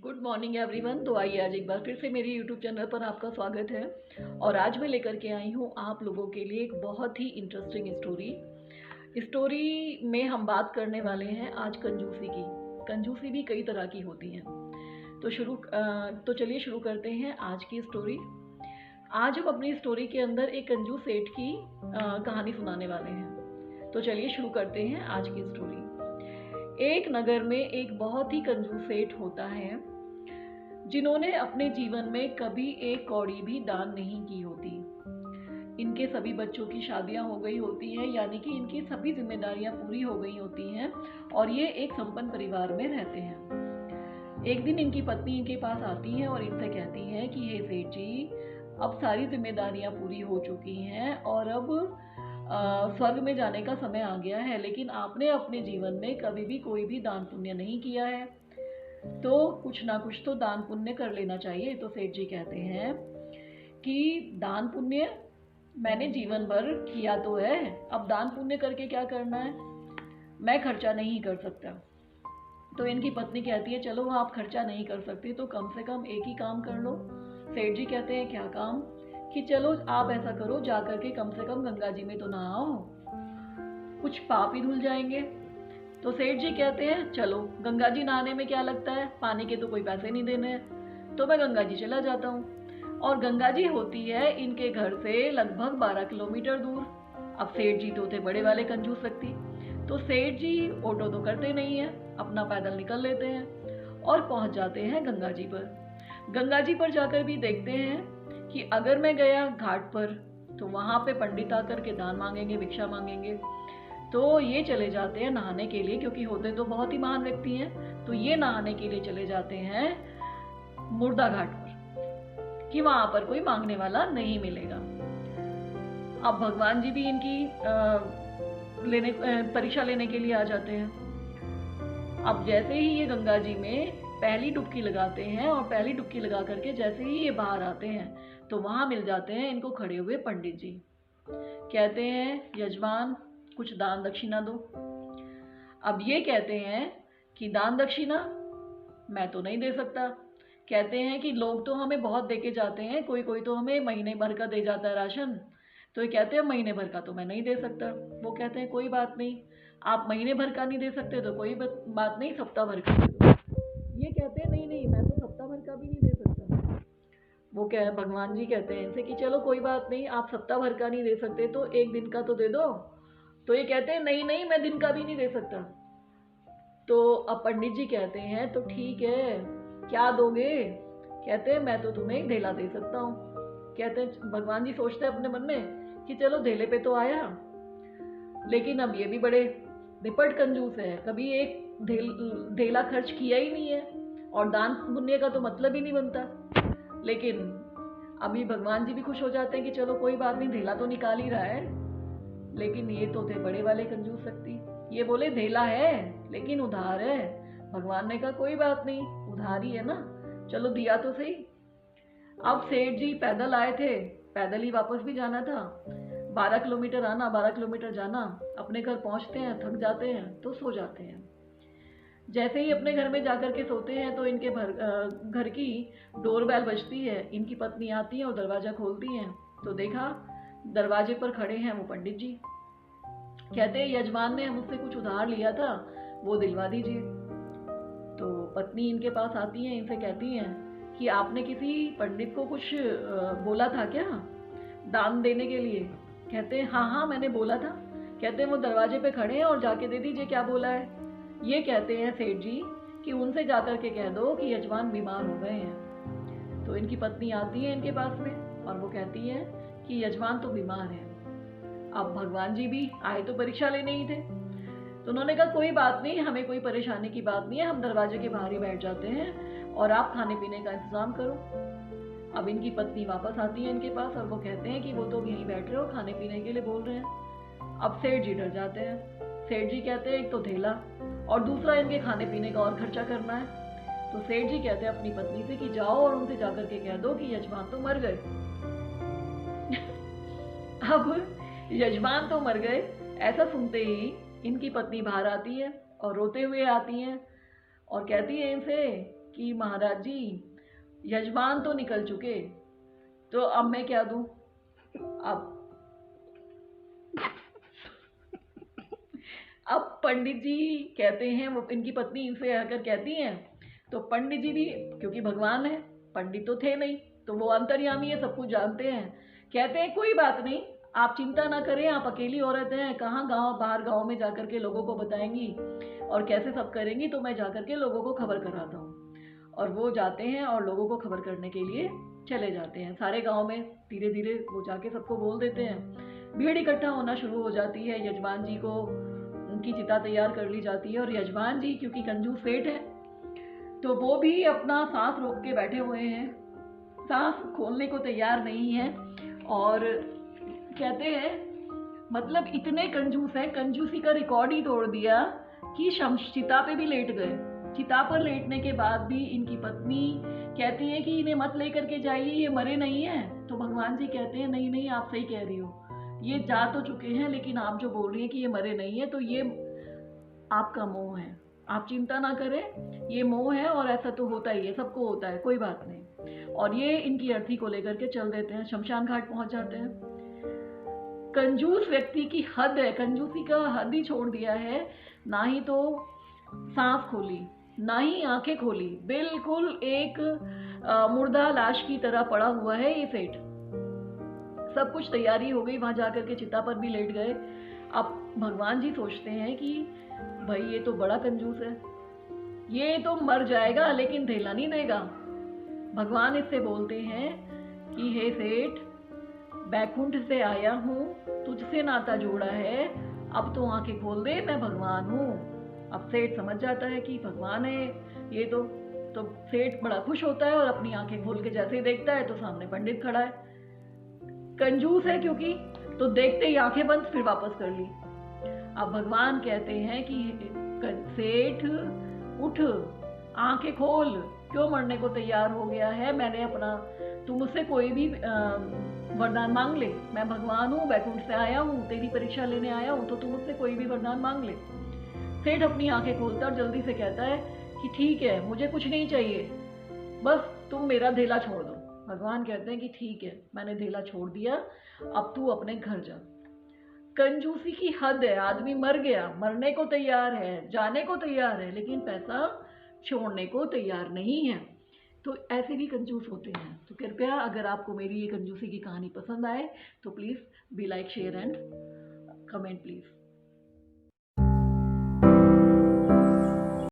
Good morning everyone. तो आइए आज एक बार फिर से मेरी यूट्यूब चैनल पर आपका स्वागत है। और आज मैं लेकर के आई हूँ आप लोगों के लिए एक बहुत ही इंटरेस्टिंग स्टोरी में हम बात करने वाले हैं आज कंजूसी की। कंजूसी भी कई तरह की होती है। तो चलिए शुरू करते हैं आज की स्टोरी। आज हम अपनी स्टोरी के अंदर एक कंजूस सेठ की कहानी सुनाने वाले हैं। तो चलिए शुरू करते हैं आज की स्टोरी। एक नगर में एक बहुत ही कंजूस सेठ होता है जिन्होंने अपने जीवन में कभी एक कौड़ी भी दान नहीं की होती। इनके सभी बच्चों की शादियां हो गई होती हैं, यानी कि इनकी सभी जिम्मेदारियां पूरी हो गई होती हैं और ये एक संपन्न परिवार में रहते हैं। एक दिन इनकी पत्नी इनके पास आती है और इनसे कहती है कि हे सेठ जी, अब सारी जिम्मेदारियां पूरी हो चुकी हैं और अब स्वर्ग में जाने का समय आ गया है, लेकिन आपने अपने जीवन में कभी भी कोई भी दान पुण्य नहीं किया है, तो कुछ ना कुछ तो दान पुण्य कर लेना चाहिए। तो सेठ जी कहते हैं कि दान पुण्य मैंने जीवन भर किया तो है, अब दान पुण्य करके क्या करना है, मैं खर्चा नहीं कर सकता। तो इनकी पत्नी कहती है चलो आप खर्चा नहीं कर सकते तो कम से कम एक ही काम कर लो। सेठ जी कहते हैं क्या काम? कि चलो आप ऐसा करो, जा करके कम से कम गंगा जी में तो नहाओ, कुछ पाप ही धुल जाएंगे। तो सेठ जी कहते हैं चलो गंगा जी नहाने में क्या लगता है, पानी के तो कोई पैसे नहीं देने हैं, तो मैं गंगा जी चला जाता हूँ। और गंगा जी होती है इनके घर से लगभग 12 किलोमीटर दूर। अब सेठ जी तो थे बड़े वाले कंजूस व्यक्ति, तो सेठ जी ऑटो तो करते नहीं है, अपना पैदल निकल लेते हैं और पहुंच जाते हैं गंगा जी पर। गंगा जी पर जाकर भी देखते हैं कि अगर मैं गया घाट पर तो वहां पे पंडित आकर के दान मांगेंगे, भिक्षा मांगेंगे। तो ये चले जाते हैं नहाने के लिए, क्योंकि होते तो बहुत ही महान व्यक्ति हैं। तो ये नहाने के लिए चले जाते हैं मुर्दा घाट पर कि वहां पर कोई मांगने वाला नहीं मिलेगा। अब भगवान जी भी इनकी परीक्षा लेने के लिए आ जाते हैं। अब जैसे ही ये गंगा जी में पहली डुबकी लगाते हैं और पहली डुबकी लगा करके जैसे ही ये बाहर आते हैं तो वहां मिल जाते हैं इनको खड़े हुए पंडित जी। कहते हैं यजमान कुछ दान दक्षिणा दो। अब ये कहते हैं कि दान दक्षिणा मैं तो नहीं दे सकता। कहते हैं कि लोग तो हमें बहुत दे के जाते हैं, कोई कोई तो हमें महीने भर का दे जाता है राशन। तो ये कहते हैं महीने भर का तो मैं नहीं दे सकता। वो कहते हैं कोई बात नहीं, आप महीने भर का नहीं दे सकते तो कोई बात नहीं, सप्ताह भर का दे दो। ये कहते हैं नहीं नहीं, मैं तो सप्ताह भर का भी नहीं दे सकता। वो क्या है, भगवान जी कहते हैं इनसे कि चलो कोई बात नहीं, आप सप्ताह भर का नहीं दे सकते तो एक दिन का तो दे दो। तो ये कहते हैं नहीं नहीं, मैं दिन का भी नहीं दे सकता। तो अब पंडित जी कहते हैं तो ठीक है, क्या दोगे? कहते हैं मैं तो तुम्हें एक ढेला दे सकता हूँ। कहते हैं, भगवान जी सोचते हैं अपने मन में कि चलो ढेले पे तो आया, लेकिन अब ये भी बड़े निपट कंजूस है, कभी एक ढेला खर्च किया ही नहीं है और दान पुण्य का तो मतलब ही नहीं बनता। लेकिन अभी भगवान जी भी खुश हो जाते हैं कि चलो कोई बात नहीं, ढेला तो निकाल ही रहा है। लेकिन ये तो थे बड़े वाले कंजूस व्यक्ति, ये बोले ढेला है लेकिन उधार है। भगवान ने कहा कोई बात नहीं, उधार ही है ना, चलो दिया तो सही। अब सेठ जी पैदल आए थे, पैदल ही वापस भी जाना था, 12 किलोमीटर आना 12 किलोमीटर जाना। अपने घर पहुंचते हैं, थक जाते हैं तो सो जाते हैं। जैसे ही अपने घर में जाकर के सोते हैं तो इनके घर की डोरबेल बजती है। इनकी पत्नी आती है और दरवाज़ा खोलती हैं तो देखा दरवाजे पर खड़े हैं वो पंडित जी। कहते हैं यजमान ने मुझसे कुछ उधार लिया था, वो दिलवा दीजिए। तो पत्नी इनके पास आती है, इनसे कहती हैं कि आपने किसी पंडित को कुछ बोला था क्या दान देने के लिए? कहते हैं हाँ हाँ मैंने बोला था। कहते हैं वो दरवाजे पे खड़े हैं और जाके दे दीजिए, क्या बोला है? ये कहते हैं सेठ जी कि उनसे जाकर के कह दो कि यजमान बीमार हो गए हैं। तो इनकी पत्नी आती है इनके पास में और वो कहती है कि यजमान तो बीमार है। अब भगवान जी भी आए तो परीक्षा लेने ही थे, तो उन्होंने कहा कोई बात नहीं, हमें कोई परेशानी की बात नहीं है, हम दरवाजे के बाहर ही बैठ जाते हैं और आप खाने पीने का इंतजाम करो। अब इनकी पत्नी वापस आती है इनके पास और वो कहते हैं कि वो तो यहीं बैठ रहे हो, खाने पीने के लिए बोल रहे हैं। अब सेठ जी डर जाते हैं। सेठ जी कहते हैं एक तो ढेला और दूसरा इनके खाने पीने का और खर्चा करना है। तो सेठ जी कहते हैं अपनी पत्नी से कि जाओ और उनसे जाकर के कह दो कि यजमान तो मर गए। अब यजमान तो मर गए, ऐसा सुनते ही इनकी पत्नी बाहर आती है और रोते हुए आती है और कहती है इनसे कि महाराज जी यजमान तो निकल चुके, तो अब मैं क्या दूं। अब अब पंडित जी कहते हैं, वो इनकी पत्नी इनसे आकर कहती हैं, तो पंडित जी भी, क्योंकि भगवान है, पंडित तो थे नहीं, तो वो अंतर्यामी है, सब कुछ जानते हैं, कहते हैं कोई बात नहीं, आप चिंता ना करें, आप अकेली औरत हैं, कहाँ गांव बाहर गांव में जाकर के लोगों को बताएंगी और कैसे सब करेंगी, तो मैं जाकर के लोगों को खबर कराता हूँ। और वो जाते हैं और लोगों को खबर करने के लिए चले जाते हैं सारे गांव में। धीरे धीरे वो जाके सबको बोल देते हैं, भीड़ इकट्ठा होना शुरू हो जाती है। यजमान जी को उनकी चिता तैयार कर ली जाती है, और यजमान जी क्योंकि कंजूस सेठ है, तो वो भी अपना सांस रोक के बैठे हुए हैं, सांस खोलने को तैयार नहीं है। और कहते हैं, मतलब इतने कंजूस है, कंजूसी का रिकॉर्ड ही तोड़ दिया कि चिता पे भी लेट गए। चिता पर लेटने के बाद भी इनकी पत्नी कहती है कि इन्हें मत लेकर के जाइए, ये मरे नहीं हैं। तो भगवान जी कहते हैं, नहीं नहीं, आप सही कह रही हो, ये जा तो चुके हैं, लेकिन आप जो बोल रही हैं कि ये मरे नहीं है, तो ये आपका मोह है, आप चिंता ना करें, ये मोह है और ऐसा तो होता ही है, सबको होता है, कोई बात नहीं। और ये इनकी अर्थी को लेकर के चल देते हैं, शमशान घाट पहुंच जाते हैं। कंजूस व्यक्ति की हद है, कंजूसी का हद ही छोड़ दिया है। ना ही तो सांस खोली, ना ही आंखें खोली, बिल्कुल एक मुर्दा लाश की तरह पड़ा हुआ है ये सेठ। सब कुछ तैयारी हो गई, वहां जाकर के चिता पर भी लेट गए। अब भगवान जी सोचते हैं कि भाई ये तो बड़ा कंजूस है, ये तो मर जाएगा लेकिन धेला नहीं देगा। भगवान इससे बोलते हैं कि हे सेठ, बैकुंठ से आया हूँ, तुझसे नाता जोड़ा है, अब तो आंखें खोल दे, मैं भगवान हूँ। अब सेठ समझ जाता है कि भगवान है ये तो सेठ बड़ा खुश होता है और अपनी आंखें खोल के जैसे ही देखता है तो सामने पंडित खड़ा है। कंजूस है क्योंकि, तो देखते ही आंखें बंद, फिर वापस कर ली। अब भगवान कहते हैं कि सेठ उठ, आंखें खोल, क्यों मरने को तैयार हो गया है। मैंने अपना, तू मुझसे कोई भी वरदान मांग ले, मैं भगवान हूँ, बैकुंठ से आया हूँ, तेरी परीक्षा लेने आया हूँ, तो तू मुझसे कोई भी वरदान मांग ले। सेठ अपनी आंखें खोलता और जल्दी से कहता है कि ठीक है, मुझे कुछ नहीं चाहिए, बस तुम मेरा धेला छोड़ दो। भगवान कहते हैं कि ठीक है, मैंने धेला छोड़ दिया, अब तू अपने घर जा। कंजूसी की हद है, आदमी मर गया, मरने को तैयार है, जाने को तैयार है, लेकिन पैसा छोड़ने को तैयार नहीं है। तो ऐसे भी कंजूस होते हैं। तो कृपया, अगर आपको मेरी ये कंजूसी की कहानी पसंद आए तो please be like, share and comment please.